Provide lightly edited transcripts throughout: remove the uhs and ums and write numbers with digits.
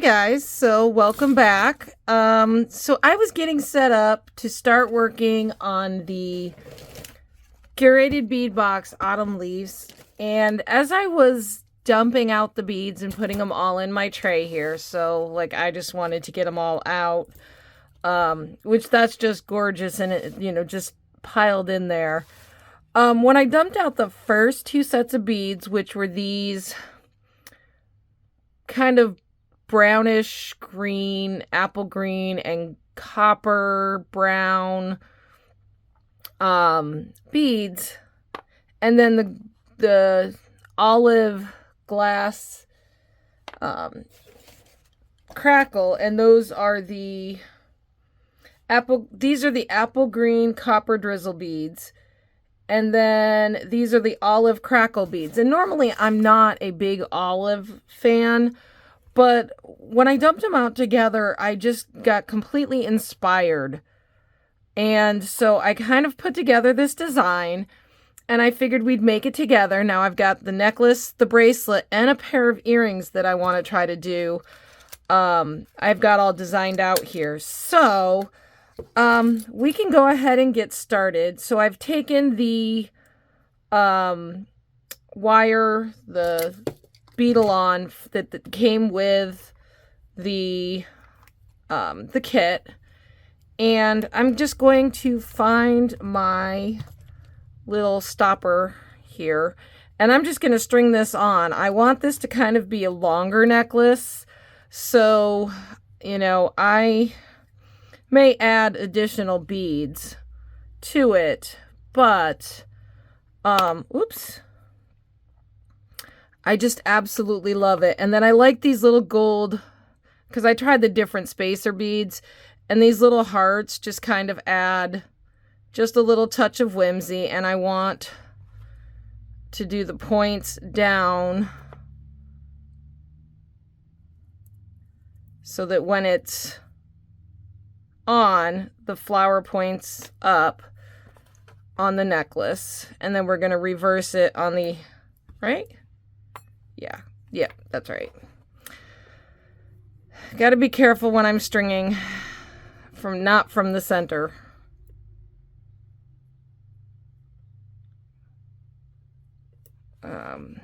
guys, so welcome back. So I was getting set up to start working on the Curated Bead Box Autumn Leaves, and as I was dumping out the beads and putting them all in my tray here, so like I just wanted to get them all out, which that's just gorgeous, and it, just piled in there. When I dumped out the first two sets of beads, which were these kind of brownish green, apple green, and copper brown beads, and then the olive glass crackle, and those are the these are the apple green copper drizzle beads, and then these are the olive crackle beads. And normally I'm not a big olive fan, but when I dumped them out together, I just got completely inspired. And so I kind of put together this design, and I figured we'd make it together. Now I've got the necklace, the bracelet, and a pair of earrings that I want to try to do. I've got all designed out here. So we can go ahead and get started. So I've taken the wire, the beadle-on that came with the kit, and I'm just going to find my little stopper here, and I'm just going to string this on. I want this to kind of be a longer necklace, so I may add additional beads to it, but oops, I just absolutely love it. And then I like these little gold, because I tried the different spacer beads, and these little hearts just kind of add just a little touch of whimsy. And I want to do the points down so that when it's on, the flower points up on the necklace. And then we're going to reverse it on the right. Yeah, that's right. Got to be careful when I'm stringing not from the center. And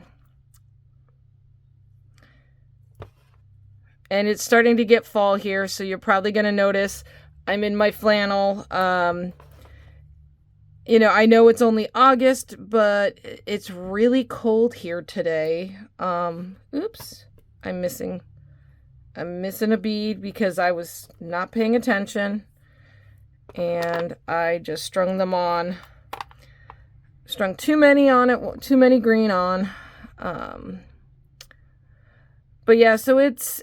it's starting to get fall here, so you're probably going to notice I'm in my flannel. I know it's only August, but it's really cold here today. Oops, I'm missing a bead because I was not paying attention, and I just strung them on. Strung too many on it, too many green on. But yeah, so it's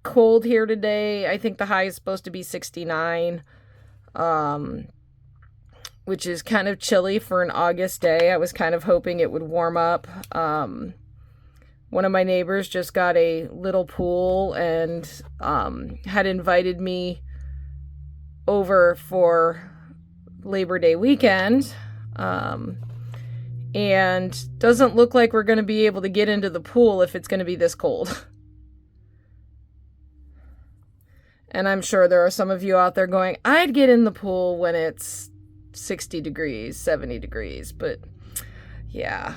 cold here today. I think the high is supposed to be 69. Which is kind of chilly for an August day. I was kind of hoping it would warm up. One of my neighbors just got a little pool and had invited me over for Labor Day weekend. And doesn't look like we're going to be able to get into the pool if it's going to be this cold. And I'm sure there are some of you out there going, I'd get in the pool when it's 60 degrees, 70 degrees, but yeah.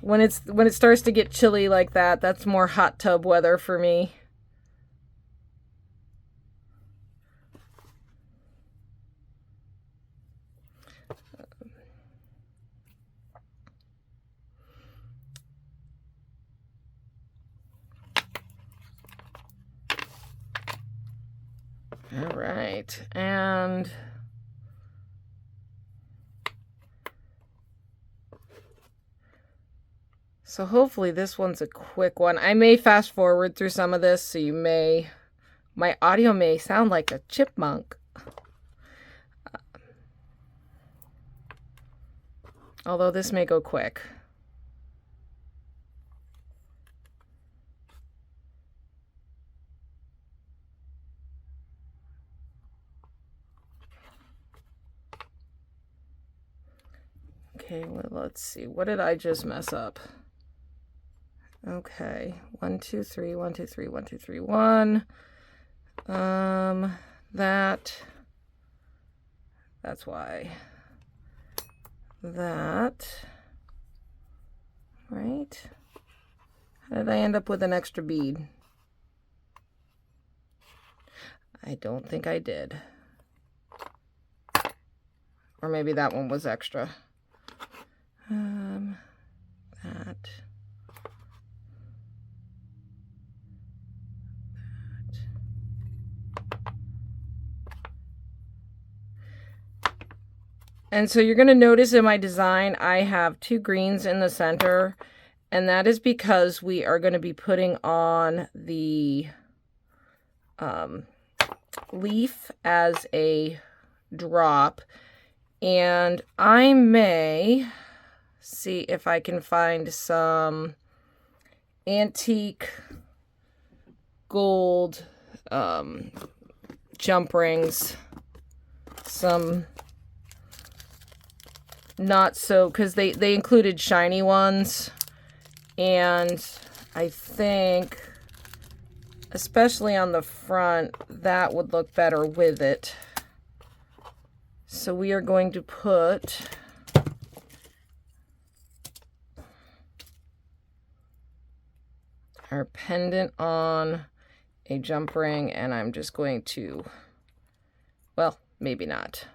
When it starts to get chilly like that, that's more hot tub weather for me. All right, and so hopefully this one's a quick one. I may fast forward through some of this, so my audio may sound like a chipmunk. Although this may go quick. Okay, well, let's see. What did I just mess up? Okay, 1, 2, 3, 1, 2, 3, 1, 2, 3, 1. That's why. That, right? How did I end up with an extra bead? I don't think I did. Or maybe that one was extra. That. And so you're going to notice in my design, I have 2 greens in the center, and that is because we are going to be putting on the leaf as a drop. And I may see if I can find some antique gold jump rings, some not so, because they included shiny ones, and I think especially on the front that would look better with it. So we are going to put our pendant on a jump ring, and I'm just going to, well, maybe not.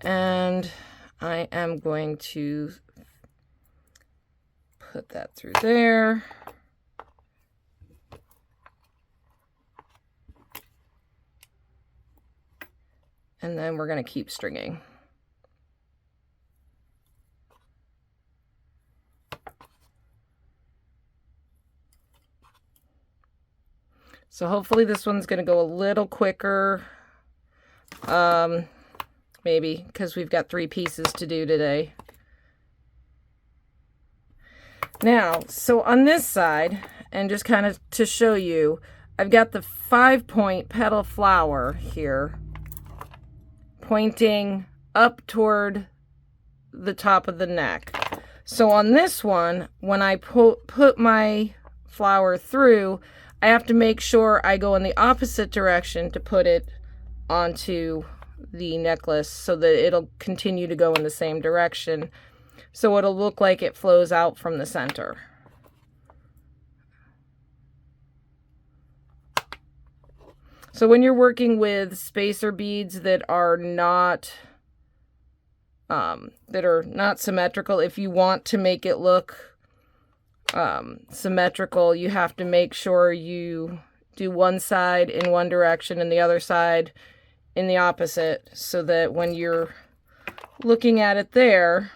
And I am going to put that through there. And then we're going to keep stringing. So hopefully this one's going to go a little quicker. Maybe, because we've got 3 pieces to do today. Now, so on this side, and just kind of to show you, I've got the 5-point petal flower here, pointing up toward the top of the neck. So on this one, when I put my flower through, I have to make sure I go in the opposite direction to put it onto the necklace so that it'll continue to go in the same direction. So it'll look like it flows out from the center. So when you're working with spacer beads that are not symmetrical, if you want to make it look symmetrical, you have to make sure you do one side in one direction and the other side in the opposite, so that when you're looking at it there,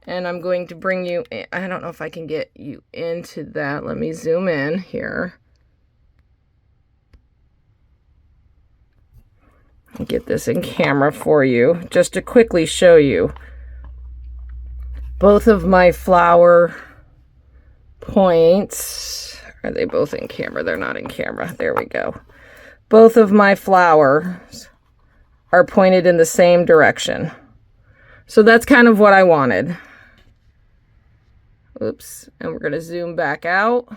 and I'm going to bring you in, I don't know if I can get you into that. Let me zoom in here. Get this in camera for you, just to quickly show you. Both of my flower points, are they both in camera? They're not in camera. There we go. Both of my flowers are pointed in the same direction. So that's kind of what I wanted. Oops, and we're going to zoom back out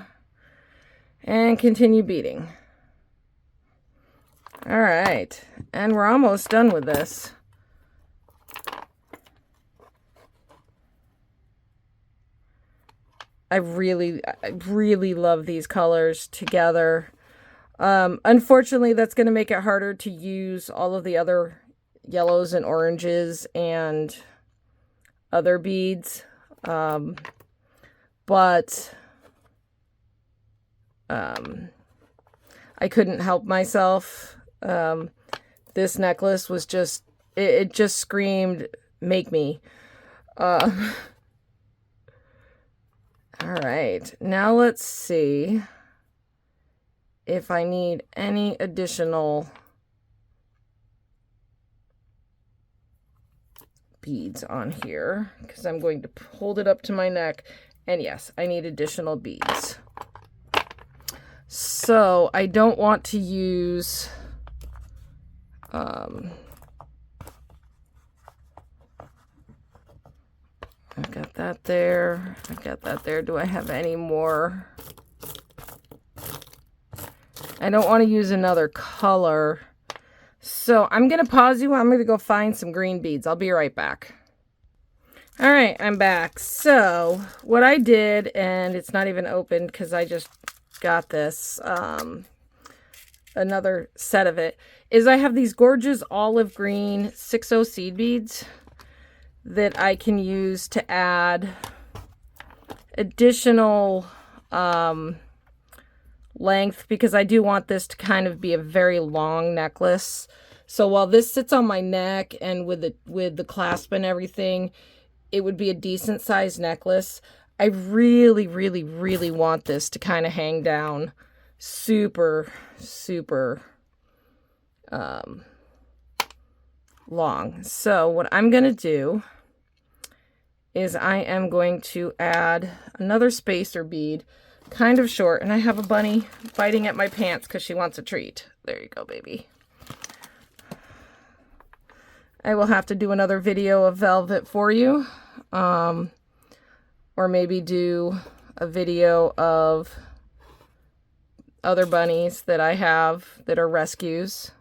and continue beading. All right, and we're almost done with this. I really love these colors together. Unfortunately, that's going to make it harder to use all of the other yellows and oranges and other beads. But I couldn't help myself. This necklace was just, it just screamed, make me. All right, now let's see if I need any additional beads on here, because I'm going to hold it up to my neck, and yes, I need additional beads. So I don't want to use I've got that there. I've got that there. Do I have any more? I don't want to use another color. So I'm going to pause you. I'm going to go find some green beads. I'll be right back. All right, I'm back. So what I did, and it's not even opened because I just got this, another set of it, is I have these gorgeous olive green 6/0 seed beads that I can use to add additional length, because I do want this to kind of be a very long necklace. So while this sits on my neck and with the clasp and everything, it would be a decent sized necklace. I really, really, really want this to kind of hang down super, super long. So what I'm going to do is I am going to add another spacer bead, kind of short, and I have a bunny biting at my pants because she wants a treat. There you go, baby. I will have to do another video of velvet for you, or maybe do a video of other bunnies that I have that are rescues.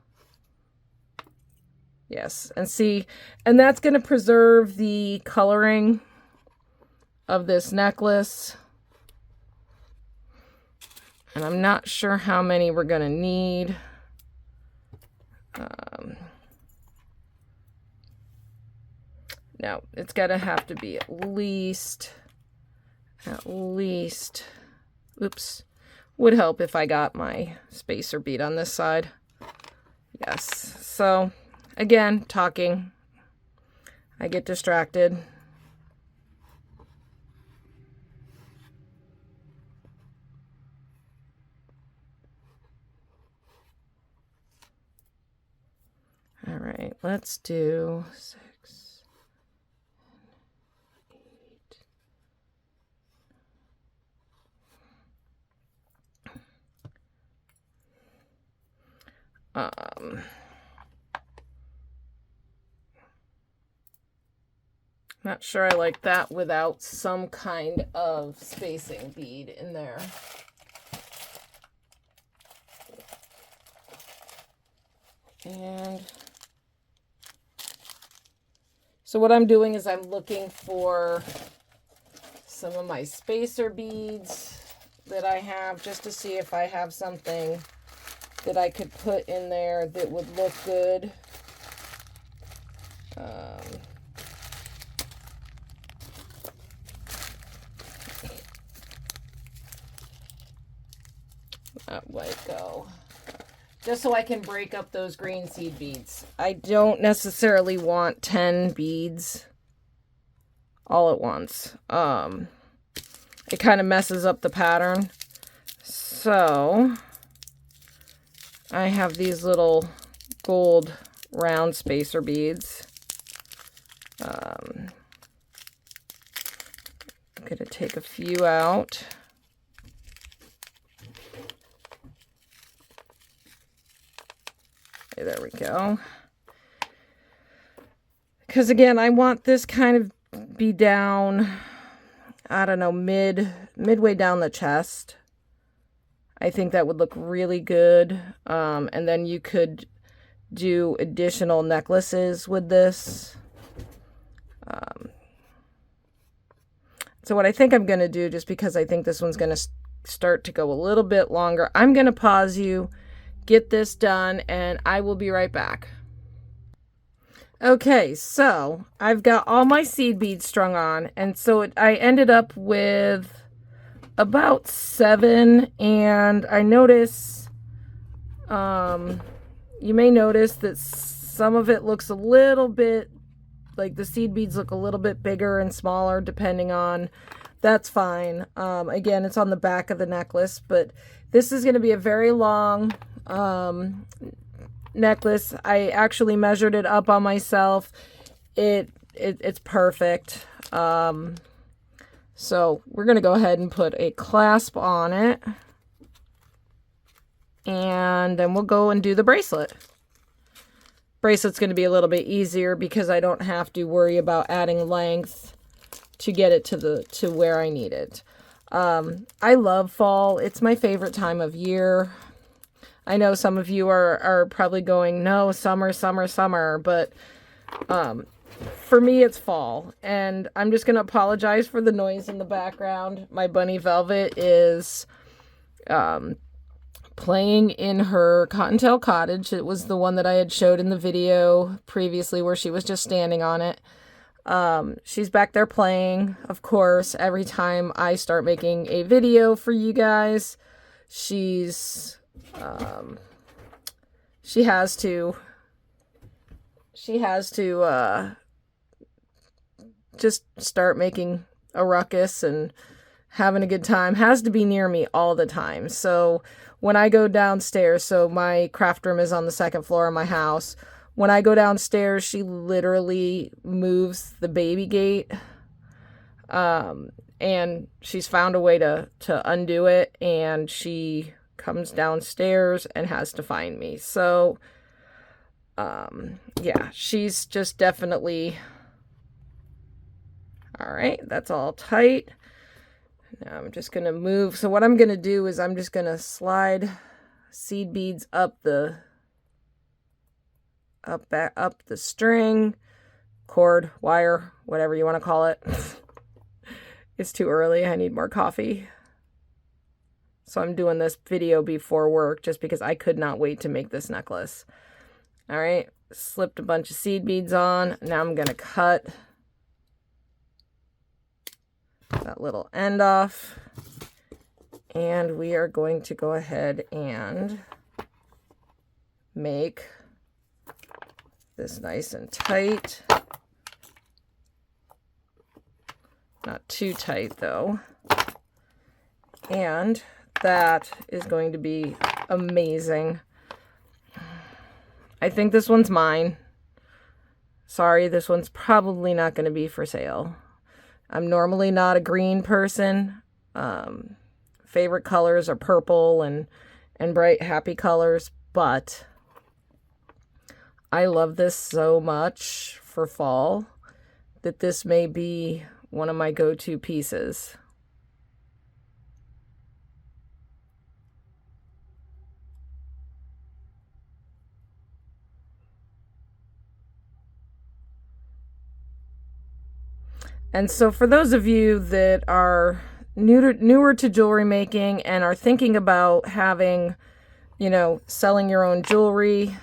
Yes, and see, and that's going to preserve the coloring of this necklace. And I'm not sure how many we're going to need. No, it's got to have to be at least, oops, would help if I got my spacer bead on this side. Yes, so again, talking, I get distracted. All right, let's do 6, 8. Not sure I like that without some kind of spacing bead in there. And so what I'm doing is I'm looking for some of my spacer beads that I have, just to see if I have something that I could put in there that would look good. That might go. Just so I can break up those green seed beads. I don't necessarily want 10 beads all at once. It kind of messes up the pattern. So I have these little gold round spacer beads. I'm going to take a few out. Okay, there we go. Because again, I want this kind of be down, I don't know, midway down the chest. I think that would look really good. And then you could do additional necklaces with this. So what I think I'm going to do, just because I think this one's going to start to go a little bit longer, I'm going to pause you, get this done, and I will be right back. Okay, so I've got all my seed beads strung on, and so I ended up with about 7, and I notice, you may notice that some of it looks a little bit, like the seed beads look a little bit bigger and smaller depending on, that's fine. Again, it's on the back of the necklace, but this is going to be a very long necklace. I actually measured it up on myself. It's perfect. So we're going to go ahead and put a clasp on it. And then we'll go and do the bracelet. Bracelet's going to be a little bit easier because I don't have to worry about adding length to get it to where I need it. I love fall. It's my favorite time of year. I know some of you are probably going, no, summer, summer, summer, but for me, it's fall. And I'm just going to apologize for the noise in the background. My bunny Velvet is playing in her cottontail cottage. It was the one that I had showed in the video previously where she was just standing on it. She's back there playing, of course. Every time I start making a video for you guys, she has to just start making a ruckus and having a good time. Has to be near me all the time. So when I go downstairs, so my craft room is on the second floor of my house. When I go downstairs, she literally moves the baby gate. And she's found a way to undo it, and she comes downstairs and has to find me. So, yeah, she's just definitely... All right, that's all tight. Now I'm just going to move. So what I'm going to do is I'm just going to slide seed beads up the string, cord, wire, whatever you want to call it. It's too early. I need more coffee. So I'm doing this video before work just because I could not wait to make this necklace. All right, slipped a bunch of seed beads on. Now I'm going to cut that little end off. And we are going to go ahead and make this nice and tight. Not too tight though. And that is going to be amazing. I think this one's mine. Sorry, this one's probably not going to be for sale. I'm normally not a green person. Favorite colors are purple and bright, happy colors, but I love this so much for fall that this may be one of my go-to pieces. And so for those of you that are newer to jewelry making and are thinking about having, selling your own jewelry,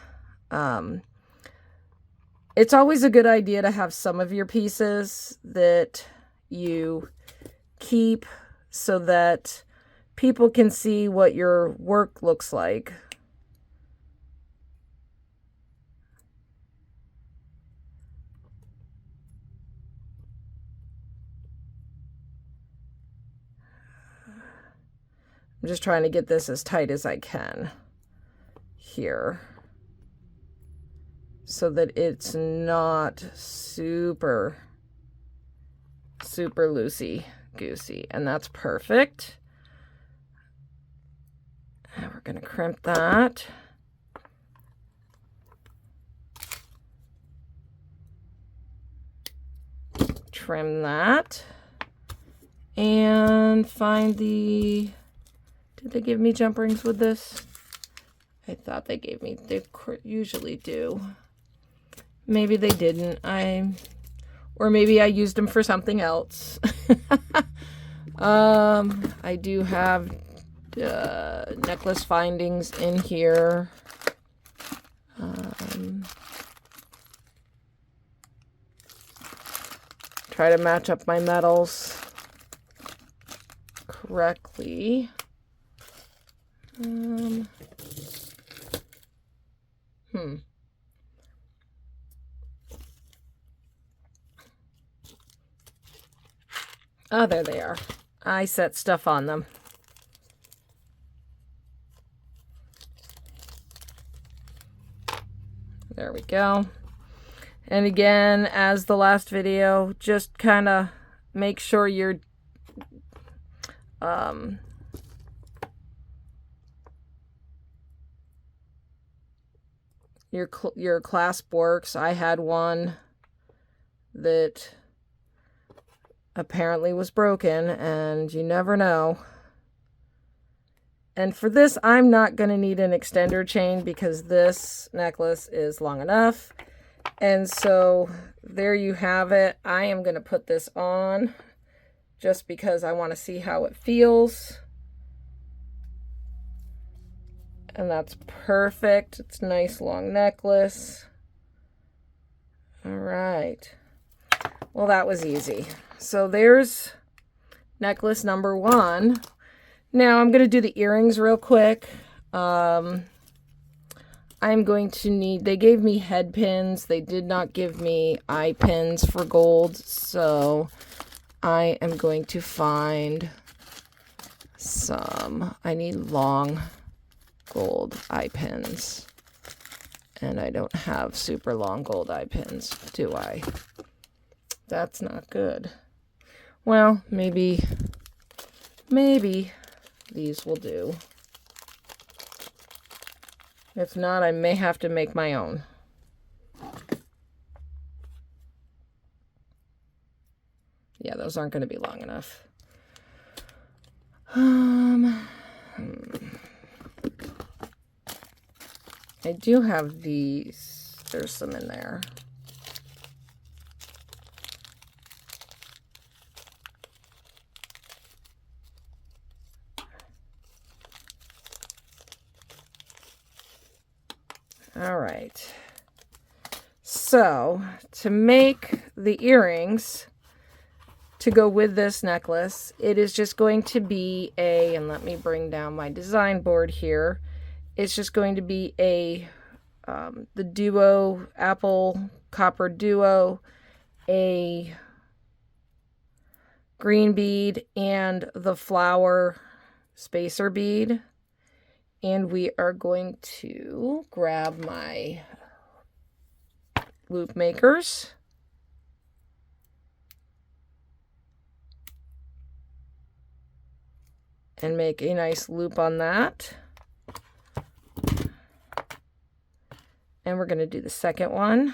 it's always a good idea to have some of your pieces that you keep so that people can see what your work looks like. I'm just trying to get this as tight as I can here so that it's not super loosey-goosey. And that's perfect. And we're going to crimp that. Trim that. And find the... Did they give me jump rings with this? I thought they gave me, they usually do. Maybe they didn't. Or maybe I used them for something else. I do have necklace findings in here. Try to match up my metals correctly. Oh, there they are. I set stuff on them. There we go. And again, as the last video, just kind of make sure your clasp works. I had one that apparently was broken, and you never know. And for this, I'm not going to need an extender chain because this necklace is long enough. And so there you have it. I am going to put this on just because I want to see how it feels. And that's perfect. It's a nice long necklace. All right. Well, that was easy. So there's necklace number 1. Now I'm going to do the earrings real quick. I'm going to need, they gave me head pins. They did not give me eye pins for gold. So I am going to find some, I need long gold eye pins. And I don't have super long gold eye pins, do I? That's not good. Well, maybe these will do. If not, I may have to make my own. Yeah, those aren't going to be long enough. I do have these. There's some in there. All right. So, to make the earrings to go with this necklace, it is just going to be a, and let me bring down my design board here. It's just going to be a, the duo, apple copper duo, a green bead, and the flower spacer bead. And we are going to grab my loop makers. And make a nice loop on that. And we're going to do the second one.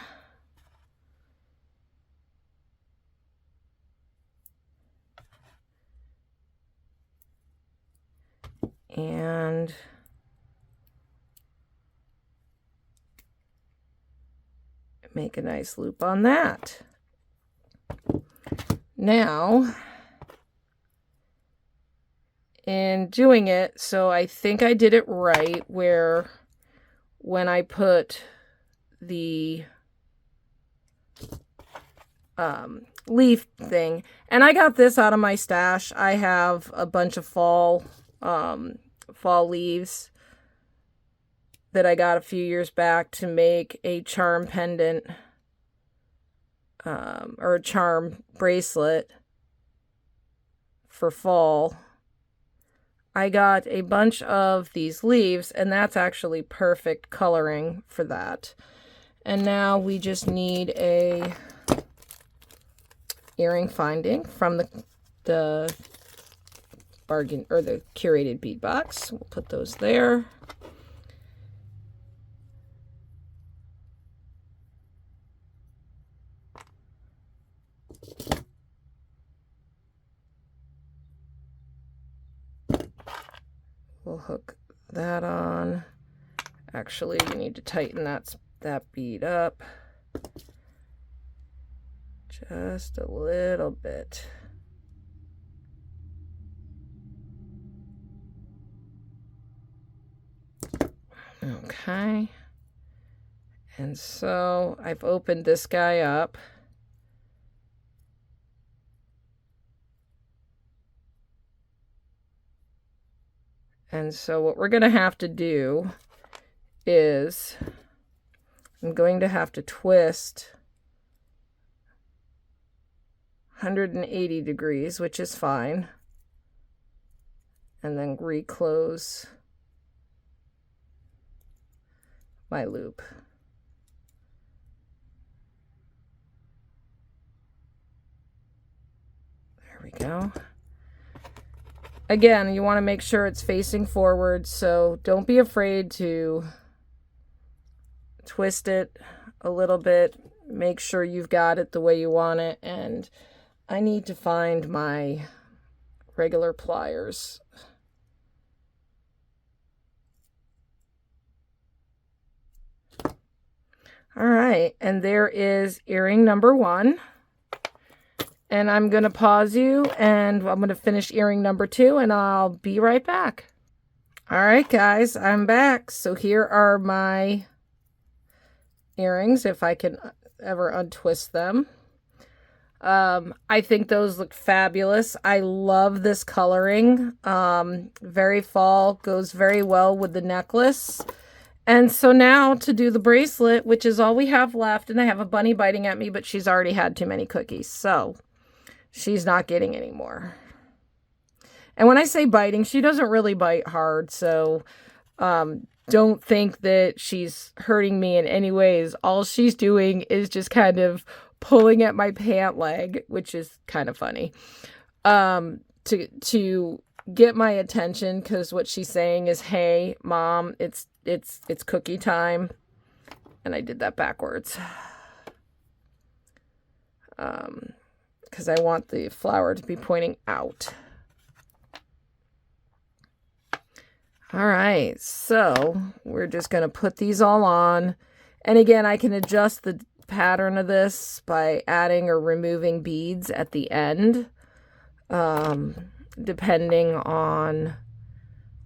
And make a nice loop on that. Now, in doing it, so I think I did it right, where when I put the leaf thing, and I got this out of my stash. I have a bunch of fall leaves that I got a few years back to make a charm pendant or a charm bracelet for fall. I got a bunch of these leaves, and that's actually perfect coloring for that. And now we just need a earring finding from the bargain or the curated bead box. We'll put those there. We'll hook that on. Actually, you need to tighten that bead up just a little bit. Okay. And so I've opened this guy up. And so what we're going to have to do is I'm going to have to twist 180 degrees, which is fine, and then reclose my loop. There we go. Again, you want to make sure it's facing forward, so don't be afraid to twist it a little bit. Make sure you've got it the way you want it. And I need to find my regular pliers. All right, and there is earring number 1. And I'm going to pause you, and I'm going to finish earring number 2, and I'll be right back. All right, guys, I'm back. So here are my earrings, if I can ever untwist them. I think those look fabulous. I love this coloring. Very fall, goes very well with the necklace. And so now to do the bracelet, which is all we have left, and I have a bunny biting at me, but she's already had too many cookies, so she's not getting any more. And when I say biting, she doesn't really bite hard, so don't think that she's hurting me in any ways. All she's doing is just kind of pulling at my pant leg, which is kind of funny, to get my attention, because what she's saying is, "Hey, Mom, it's cookie time." And I did that backwards. Because I want the flower to be pointing out. All right, so we're just going to put these all on. And again, I can adjust the pattern of this by adding or removing beads at the end, depending on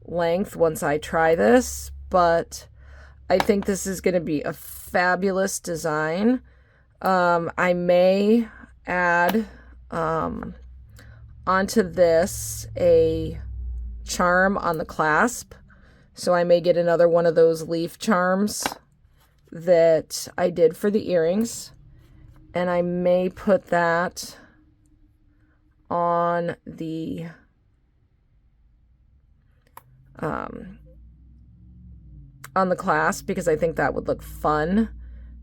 length once I try this. But I think this is going to be a fabulous design. I may add onto this a charm on the clasp, so I may get another one of those leaf charms that I did for the earrings, and I may put that on the clasp, because I think that would look fun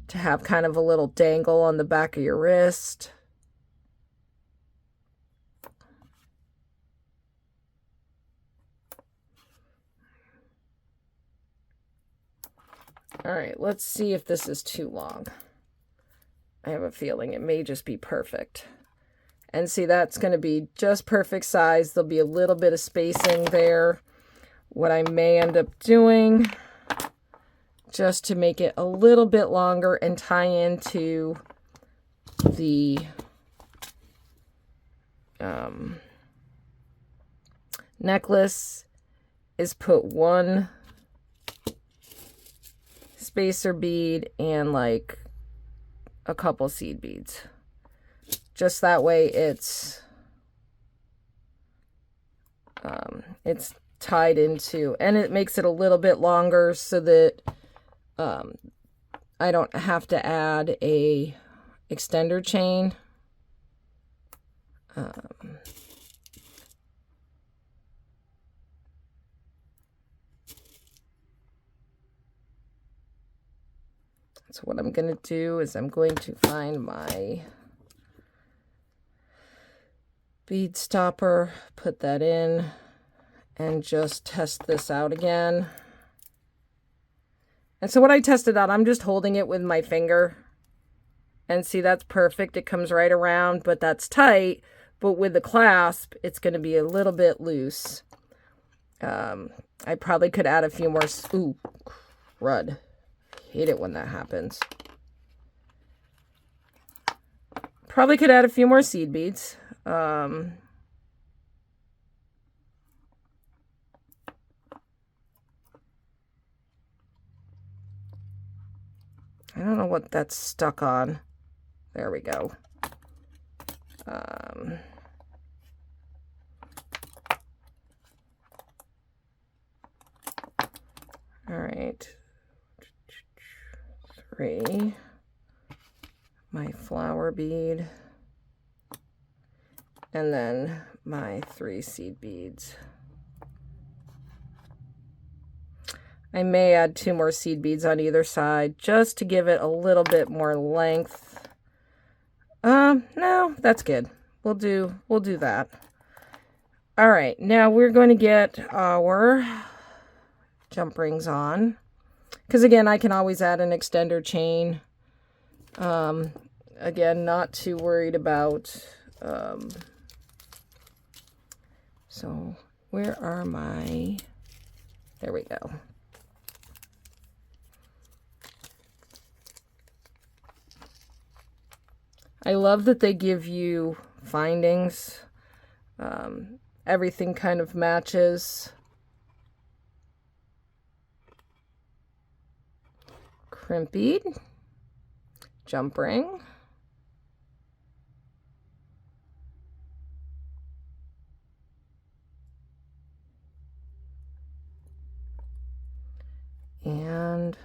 to have kind of a little dangle on the back of your wrist. All right, let's see if this is too long. I have a feeling it may just be perfect. And see, that's going to be just perfect size. There'll be a little bit of spacing there. What I may end up doing, just to make it a little bit longer and tie into the necklace, is put one spacer bead and like a couple seed beads. Just that way it's tied into, and it makes it a little bit longer so that I don't have to add a extender chain. So what I'm going to do is I'm going to find my bead stopper, put that in, and just test this out again. And so what I tested out, I'm just holding it with my finger. And see, that's perfect. It comes right around, but that's tight. But with the clasp, it's going to be a little bit loose. I probably could add a few more. Ooh, crud. Hate it when that happens. Probably could add a few more seed beads. I don't know what that's stuck on. There we go. All right. 3. My flower bead. And then my 3 seed beads. I may add 2 more seed beads on either side just to give it a little bit more length. No, that's good. We'll do that. All right, now we're going to get our jump rings on. Because again, I can always add an extender chain. Again, not too worried about So where are my, there we go. I love that they give you findings. Everything kind of matches. Crimp bead, jump ring, and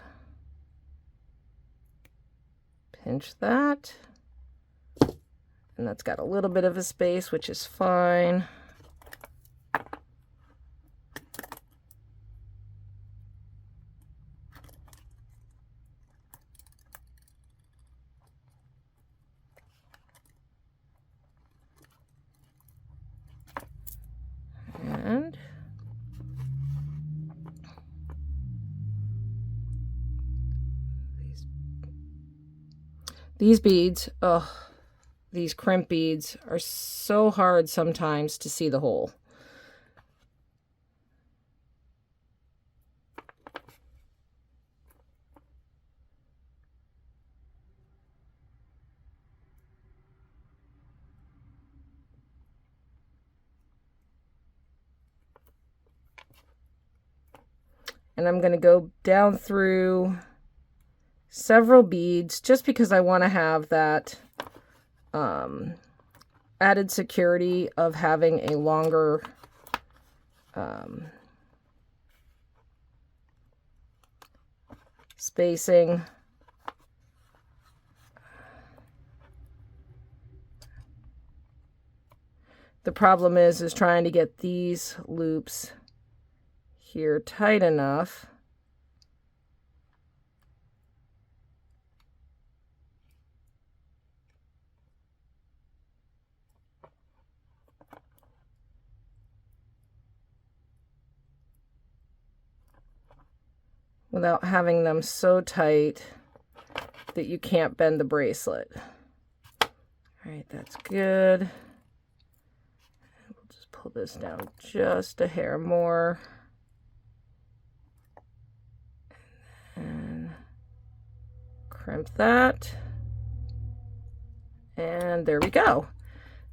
pinch that. And that's got a little bit of a space, which is fine. And these beads, oh, these crimp beads are so hard sometimes to see the hole. And I'm going to go down through several beads just because I want to have that added security of having a longer spacing. The problem is trying to get these loops here tight enough without having them so tight that you can't bend the bracelet. All right, that's good. We'll just pull this down just a hair more. And crimp that. And there we go.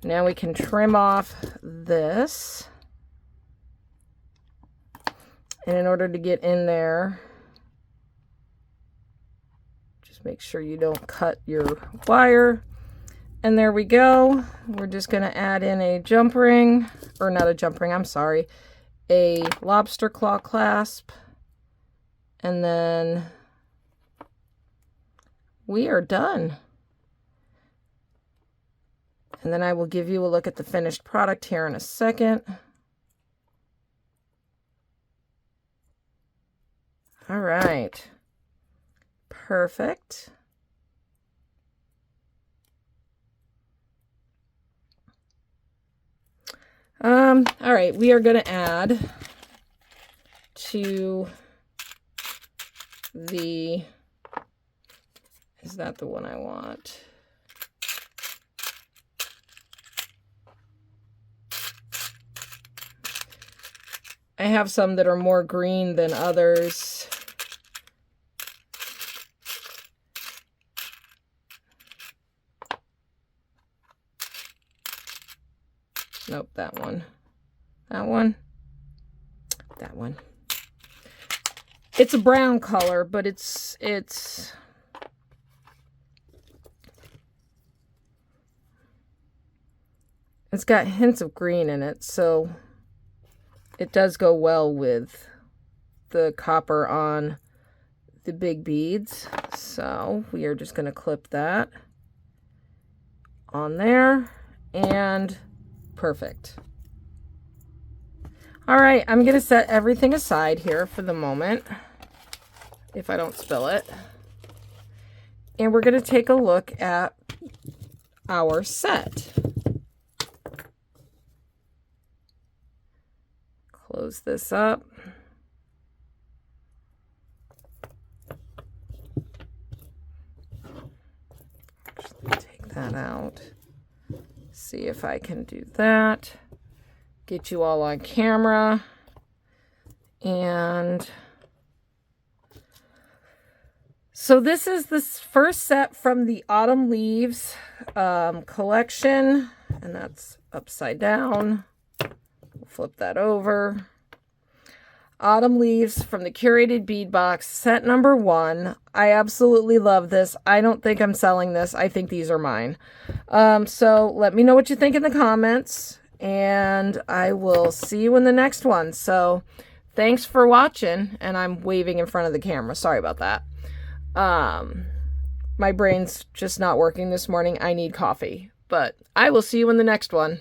Now we can trim off this. And in order to get in there, just make sure you don't cut your wire. And there we go. We're just going to add in a jump ring, or not a jump ring, I'm sorry, a lobster claw clasp. And then we are done. And then I will give you a look at the finished product here in a second. All right. Perfect. All right, we are going to add to the, is that the one I want? I have some that are more green than others. Nope, that one. That one. That one. It's a brown color, but it's got hints of green in it, so it does go well with the copper on the big beads. So we are just going to clip that on there, and perfect. All right, I'm going to set everything aside here for the moment, if I don't spill it. And we're going to take a look at our set. Close this up. Actually, take that out. See if I can do that. Get you all on camera. And so this is the first set from the Autumn Leaves collection, and that's upside down. We'll flip that over. Autumn Leaves from the Curated Bead box, set number 1. I absolutely love this. I don't think I'm selling this. I think these are mine. So let me know what you think in the comments, and I will see you in the next one. So thanks for watching, and I'm waving in front of the camera. Sorry about that. My brain's just not working this morning. I need coffee, but I will see you in the next one.